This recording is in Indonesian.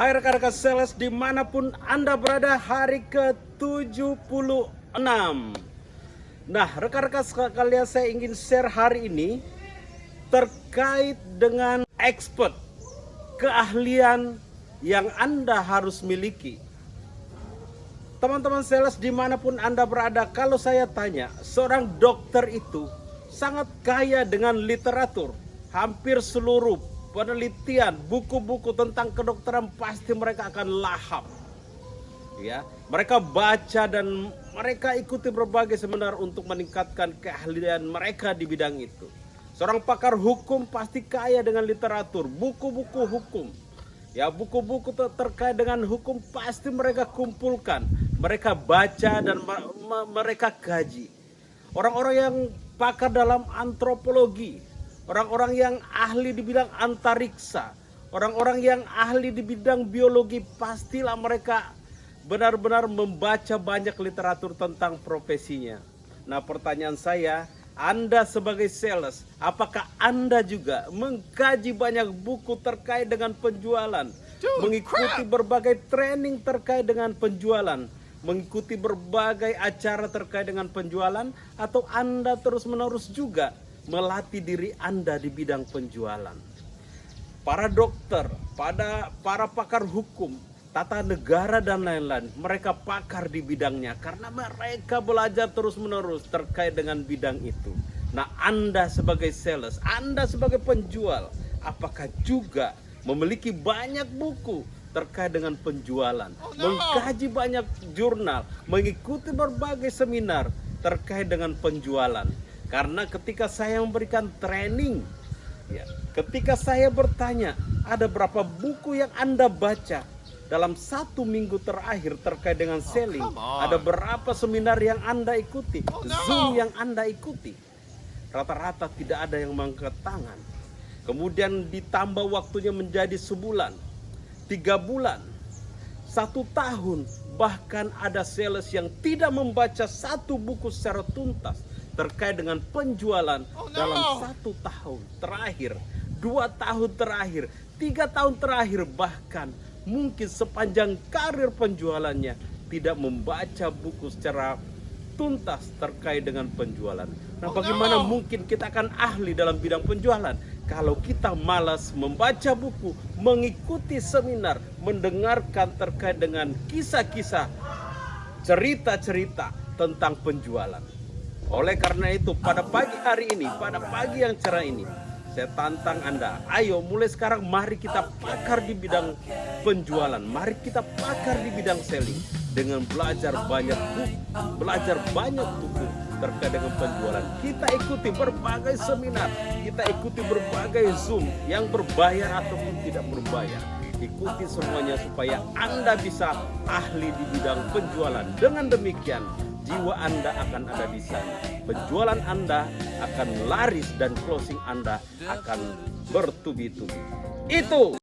Hai rekan-rekan sales dimanapun Anda berada, hari ke-76. Nah rekan-rekan sekalian, saya ingin share hari ini terkait dengan expert, keahlian yang Anda harus miliki. Teman-teman sales dimanapun Anda berada, kalau saya tanya, seorang dokter itu sangat kaya dengan literatur. Hampir seluruh penelitian, buku-buku tentang kedokteran pasti mereka akan lahap. Ya, mereka baca dan mereka ikuti berbagai seminar untuk meningkatkan keahlian mereka di bidang itu. Seorang pakar hukum pasti kaya dengan literatur, buku-buku hukum. Ya, buku-buku terkait dengan hukum pasti mereka kumpulkan, mereka baca dan mereka kaji. Orang-orang yang pakar dalam antropologi, orang-orang yang ahli di bidang antariksa, orang-orang yang ahli di bidang biologi, pastilah mereka benar-benar membaca banyak literatur tentang profesinya. Nah, pertanyaan saya, Anda sebagai sales, apakah Anda juga mengkaji banyak buku terkait dengan penjualan, mengikuti berbagai training terkait dengan penjualan, mengikuti berbagai acara terkait dengan penjualan, atau Anda terus-menerus juga melatih diri Anda di bidang penjualan? Para dokter, para pakar hukum, tata negara dan lain-lain, mereka pakar di bidangnya karena mereka belajar terus-menerus terkait dengan bidang itu. Nah, Anda sebagai sales, Anda sebagai penjual, apakah juga memiliki banyak buku terkait dengan penjualan, mengkaji banyak jurnal, mengikuti berbagai seminar terkait dengan penjualan? Karena ketika saya memberikan training, ya, ketika saya bertanya, ada berapa buku yang Anda baca dalam 1 minggu terakhir terkait dengan selling? Ada berapa seminar yang Anda ikuti? Zoom yang Anda ikuti? Rata-rata tidak ada yang mengangkat tangan. Kemudian ditambah waktunya menjadi sebulan, 3 bulan, 1 tahun. Bahkan ada sales yang tidak membaca 1 buku secara tuntas terkait dengan penjualan dalam 1 tahun terakhir, 2 tahun terakhir, 3 tahun terakhir, bahkan mungkin sepanjang karir penjualannya tidak membaca buku secara tuntas terkait dengan penjualan. Nah, bagaimana mungkin kita akan ahli dalam bidang penjualan kalau kita malas membaca buku, mengikuti seminar, mendengarkan terkait dengan kisah-kisah, cerita-cerita tentang penjualan? Oleh karena itu, pada pagi hari ini, pada pagi yang cerah ini, saya tantang Anda, ayo mulai sekarang mari kita pakar di bidang penjualan, mari kita pakar di bidang selling dengan belajar banyak buku, belajar banyak buku terkait dengan penjualan. Kita ikuti berbagai seminar, kita ikuti berbagai Zoom yang berbayar ataupun tidak berbayar. Ikuti semuanya supaya Anda bisa ahli di bidang penjualan. Dengan demikian, jiwa Anda akan ada di sana. Penjualan Anda akan laris dan closing Anda akan bertubi-tubi. Itu